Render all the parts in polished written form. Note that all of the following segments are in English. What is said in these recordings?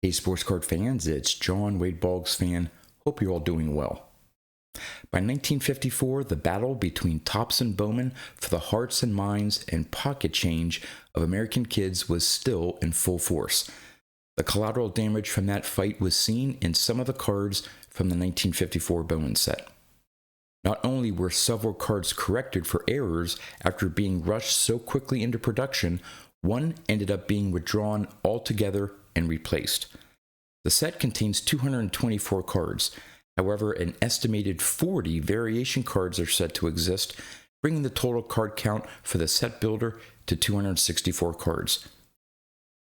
Hey sports card fans, it's John Wade Boggs fan. Hope you're all doing well. By 1954, the battle between Topps and Bowman for the hearts and minds and pocket change of American kids was still in full force. The collateral damage from that fight was seen in some of the cards from the 1954 Bowman set. Not only were several cards corrected for errors after being rushed so quickly into production, one ended up being withdrawn altogether and replaced. The set contains 224 cards. However, an estimated 40 variation cards are said to exist, bringing the total card count for the set builder to 264 cards.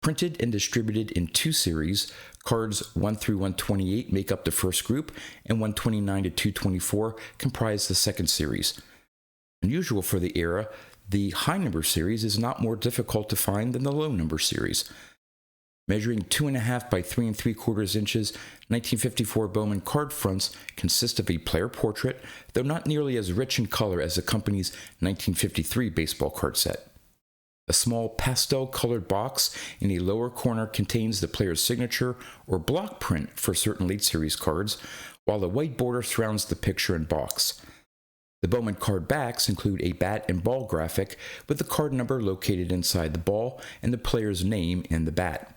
Printed and distributed in two series, cards 1 through 128 make up the first group, and 129 to 224 comprise the second series. Unusual for the era, the high number series is not more difficult to find than the low number series. Measuring 2.5 by 3 3/4 inches, 1954 Bowman card fronts consist of a player portrait, though not nearly as rich in color as the company's 1953 baseball card set. A small pastel-colored box in the lower corner contains the player's signature or block print for certain late series cards, while a white border surrounds the picture and box. The Bowman card backs include a bat and ball graphic with the card number located inside the ball and the player's name in the bat.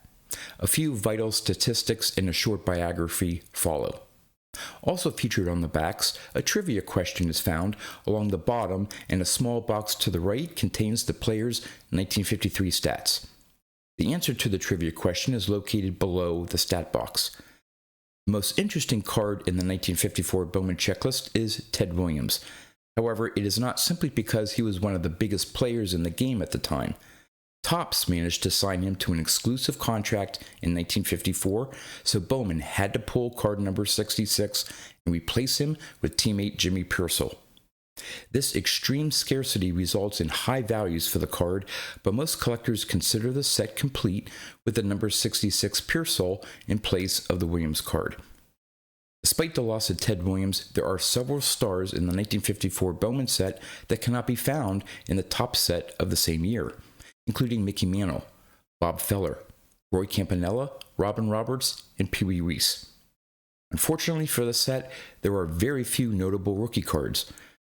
A few vital statistics and a short biography follow. Also featured on the backs, a trivia question is found along the bottom, and a small box to the right contains the player's 1953 stats. The answer to the trivia question is located below the stat box. The most interesting card in the 1954 Bowman checklist is Ted Williams. However, it is not simply because he was one of the biggest players in the game at the time. Topps managed to sign him to an exclusive contract in 1954, so Bowman had to pull card number 66 and replace him with teammate Jimmy Purcell. This extreme scarcity results in high values for the card, but most collectors consider the set complete with the number 66 Purcell in place of the Williams card. Despite the loss of Ted Williams, there are several stars in the 1954 Bowman set that cannot be found in the Topps set of the same year, including Mickey Mantle, Bob Feller, Rory Campanella, Robin Roberts, and Wee Reese. Unfortunately for the set, there are very few notable rookie cards.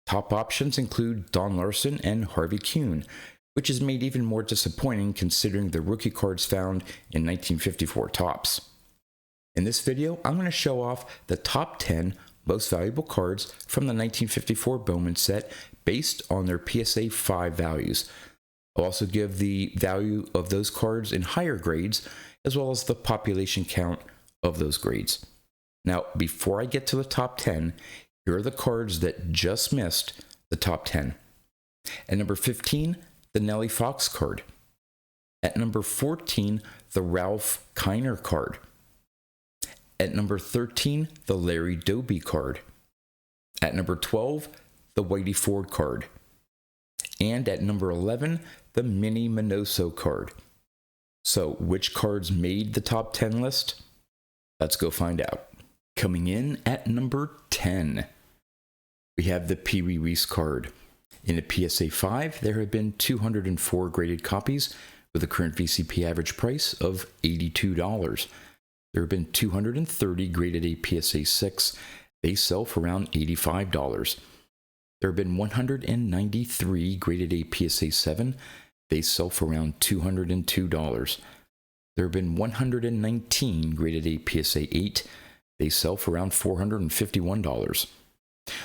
Top options include Don Larson and Harvey Kuhn, which is made even more disappointing considering the rookie cards found in 1954 Topps. In this video, I'm going to show off the top 10 most valuable cards from the 1954 Bowman set based on their PSA 5 values. I'll also give the value of those cards in higher grades, as well as the population count of those grades. Now, before I get to the top 10, here are the cards that just missed the top 10. At number 15, the Nellie Fox card. At number 14, the Ralph Kiner card. At number 13, the Larry Doby card. At number 12, the Whitey Ford card. And at number 11, the Minnie Minoso card. So, which cards made the top 10 list? Let's go find out. Coming in at number 10, we have the Wee Reese card. In a PSA 5, there have been 204 graded copies with a current VCP average price of $82. There have been 230 graded a PSA 6. They sell for around $85. There have been 193 graded a PSA 7. They sell for around $202. There have been 119 graded a PSA 8. They sell for around $451.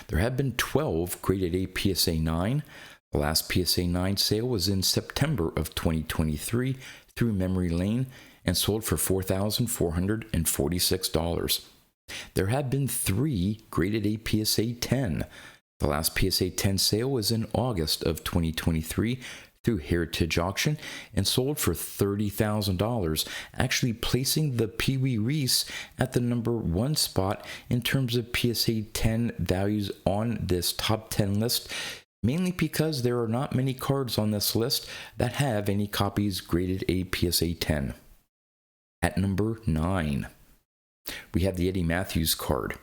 There have been 12 graded a PSA 9. The last PSA 9 sale was in September of 2023 through Memory Lane and sold for $4,446. There have been 3 graded a PSA 10. The last PSA 10 sale was in August of 2023 through Heritage Auction and sold for $30,000, actually placing the Wee Reese at the number 1 spot in terms of PSA 10 values on this top 10 list, mainly because there are not many cards on this list that have any copies graded a PSA 10. At number 9, we have the Eddie Matthews card.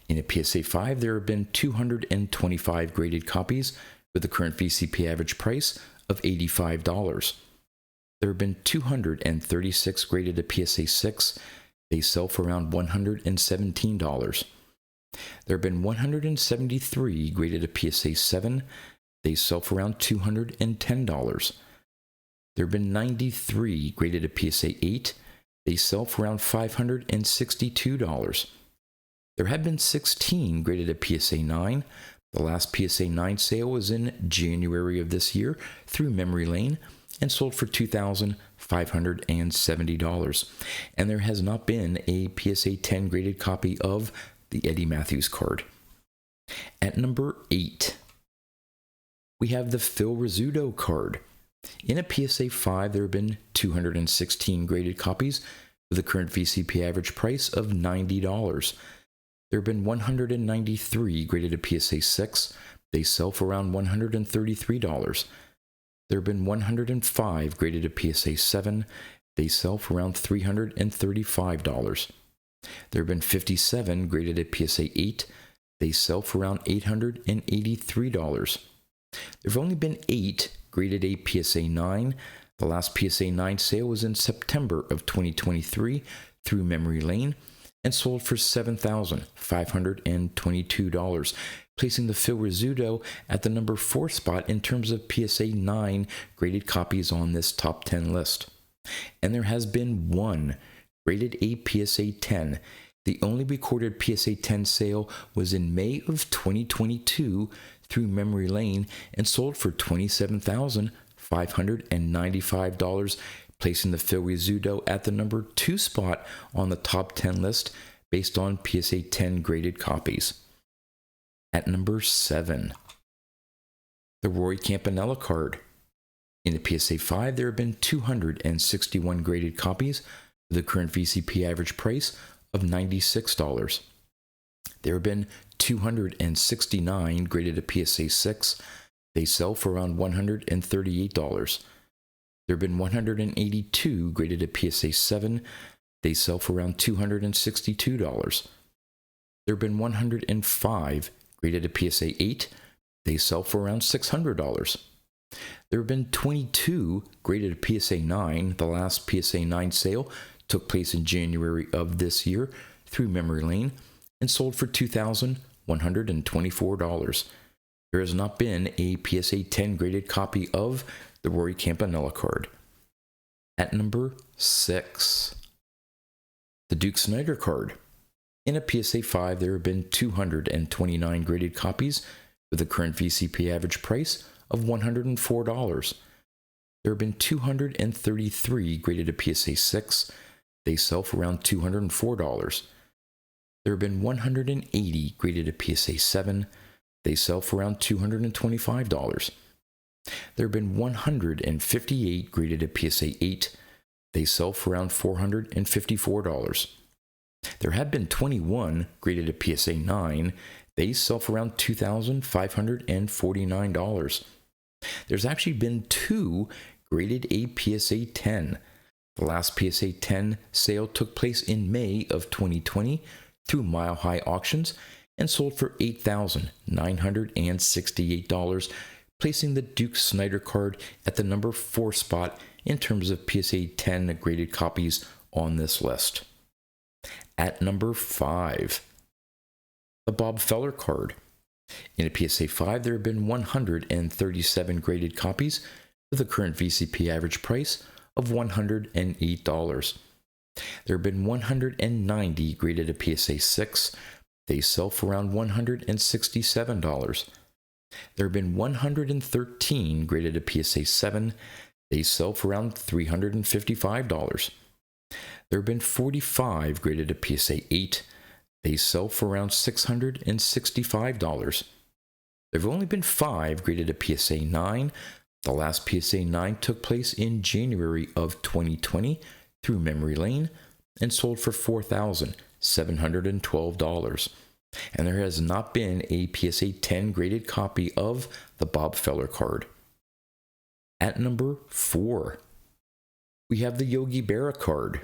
In a PSA 5, there have been 225 graded copies with a current VCP average price of $85. There have been 236 graded a PSA 6. They sell for around $117. There have been 173 graded a PSA 7. They sell for around $210. There have been 93 graded a PSA 8. They sell for around $562. There have been 16 graded a PSA 9. The last PSA 9 sale was in January of this year through Memory Lane and sold for $2,570. And there has not been a PSA 10 graded copy of the Eddie Matthews card. At number 8, we have the Phil Rizzuto card. In a PSA 5, there have been 216 graded copies with a current VCP average price of $90. There have been 193 graded a PSA 6. They sell for around $133. There have been 105 graded a PSA 7. They sell for around $335. There have been 57 graded a PSA 8. They sell for around $883. There have only been 8 graded a PSA 9. The last PSA 9 sale was in September of 2023 through Memory Lane and sold for $7,522, placing the Phil Rizzuto at the number 4 spot in terms of PSA 9 graded copies on this top 10 list. And there has been 1 graded a PSA 10. The only recorded PSA 10 sale was in May of 2022 through Memory Lane and sold for $27,595, placing the Phil Rizzuto at the number 2 spot on the top 10 list based on PSA 10 graded copies. At number 7, the Rory Campanella card. In the PSA 5, there have been 261 graded copies with a current VCP average price of $96. There have been 269 graded a PSA 6. They sell for around $138. There have been 182 graded a PSA 7. They sell for around $262. There have been 105 graded a PSA 8. They sell for around $600. There have been 22 graded a PSA 9. The last PSA 9 sale took place in January of this year through Memory Lane and sold for $2,124. There has not been a PSA 10 graded copy of the Rory Campanella card. At number 6, the Duke Snider card. In a PSA 5, there have been 229 graded copies with a current VCP average price of $104. There have been 233 graded a PSA 6. They sell for around $204. There have been 180 graded a PSA 7. They sell for around $225. There have been 158 graded a PSA 8. They sell for around $454. There have been 21 graded a PSA 9. They sell for around $2,549. There's actually been 2 graded a PSA 10. The last PSA 10 sale took place in May of 2020 through Mile High Auctions and sold for $8,968, placing the Duke Snider card at the number 4 spot in terms of PSA 10 graded copies on this list. At number 5, the Bob Feller card. In a PSA 5, there have been 137 graded copies with a current VCP average price of $108. There have been 190 graded a PSA 6. They sell for around $167. There have been 113 graded a PSA 7. They sell for around $355. There have been 45 graded a PSA 8. They sell for around $665. There have only been 5 graded a PSA 9. The last PSA 9 took place in January of 2020 through Memory Lane and sold for $4,712. And there has not been a PSA 10 graded copy of the Bob Feller card. At number 4, we have the Yogi Berra card.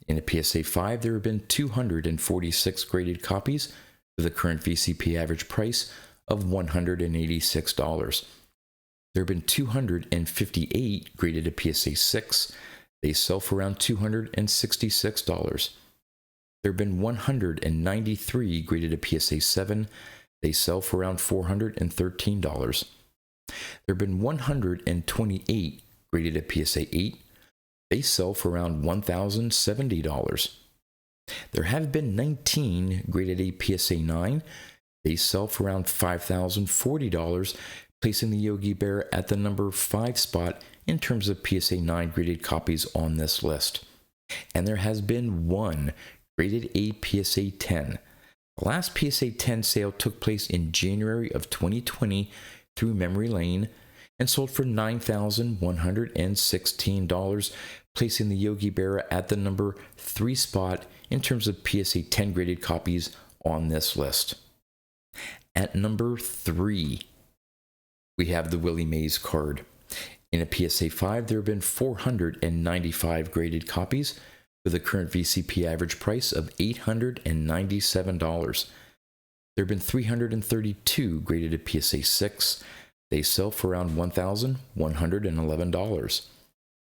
In a PSA 5, there have been 246 graded copies with a current VCP average price of $186. There have been 258 graded a PSA 6. They sell for around $266. There have been 193 graded a PSA 7. They sell for around $413. There have been 128 graded a PSA 8. They sell for around $1,070. There have been 19 graded a PSA 9. They sell for around $5,040, placing the Yogi Bear at the number 5 spot in terms of PSA 9 graded copies on this list. And there has been one graded a PSA 10. The last PSA 10 sale took place in January of 2020 through Memory Lane and sold for $9,116, placing the Yogi Bear at the number 3 spot in terms of PSA 10 graded copies on this list. At number 3, we have the Willie Mays card. In a PSA 5, there have been 495 graded copies with a current VCP average price of $897. There have been 332 graded a PSA 6. They sell for around $1,111.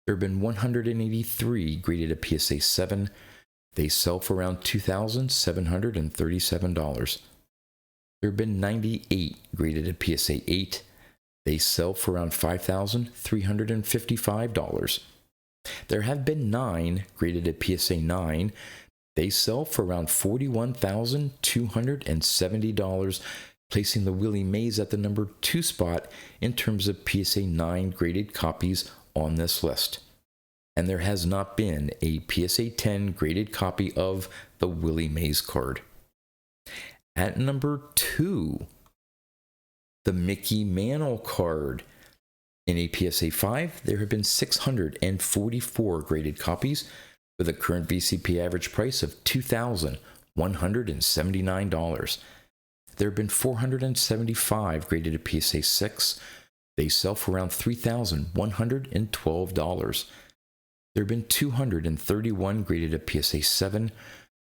There have been 183 graded a PSA 7. They sell for around $2,737. There have been 98 graded a PSA 8. They sell for around $5,355. There have been 9 graded at PSA 9. They sell for around $41,270, placing the Willie Mays at the number 2 spot in terms of PSA 9 graded copies on this list. And there has not been a PSA 10 graded copy of the Willie Mays card. At number 2, the Mickey Mantle card. In a PSA 5, there have been 644 graded copies with a current VCP average price of $2,179. There have been 475 graded at PSA 6. They sell for around $3,112. There have been 231 graded at PSA 7.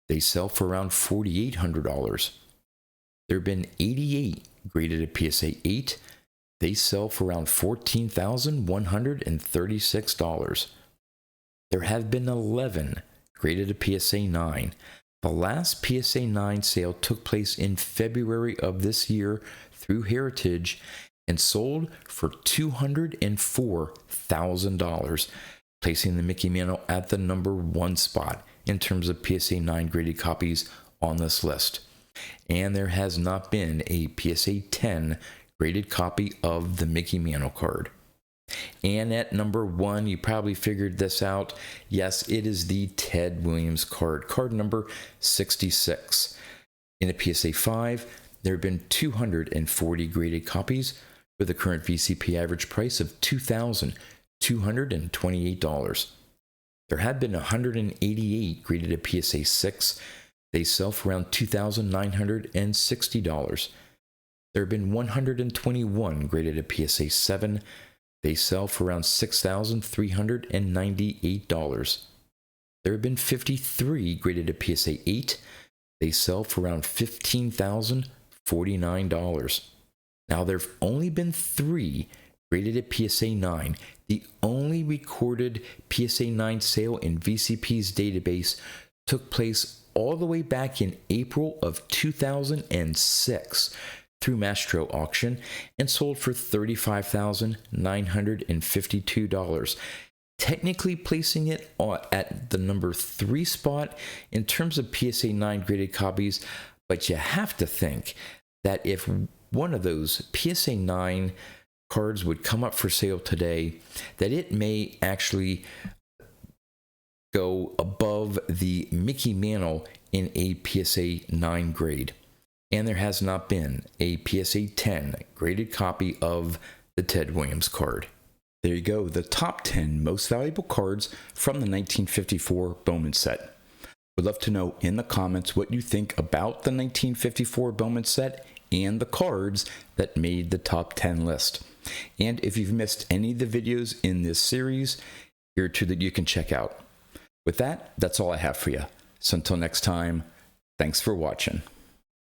They sell for around $4,800. There have been 88 graded at PSA 8. They sell for around $14,136. There have been 11 graded at PSA 9. The last PSA 9 sale took place in February of this year through Heritage and sold for $204,000, placing the Mickey Mantle at the number 1 spot in terms of PSA 9 graded copies on this list. And there has not been a PSA 10 graded copy of the Mickey Mantle card. And at number 1, you probably figured this out. Yes, it is the Ted Williams card, card number 66. In a PSA 5, there have been 240 graded copies with a current VCP average price of $2,228. There have been 188 graded at PSA 6. They sell for around $2,960. There have been 121 graded at PSA 7. They sell for around $6,398. There have been 53 graded at PSA 8. They sell for around $15,049. Now, there have only been 3 graded at PSA 9. The only recorded PSA 9 sale in VCP's database took place all the way back in April of 2006 through Mastro Auction and sold for $35,952, technically placing it at the number 3 spot in terms of PSA 9 graded copies. But you have to think that if one of those PSA 9 cards would come up for sale today, that it may actually go above the Mickey Mantle in a PSA 9 grade. And there has not been a PSA 10 graded copy of the Ted Williams card. There you go, the top 10 most valuable cards from the 1954 Bowman set. Would love to know in the comments what you think about the 1954 Bowman set and the cards that made the top 10 list. And if you've missed any of the videos in this series, here are 2 that you can check out. With that, that's all I have for you. So until next time, thanks for watching.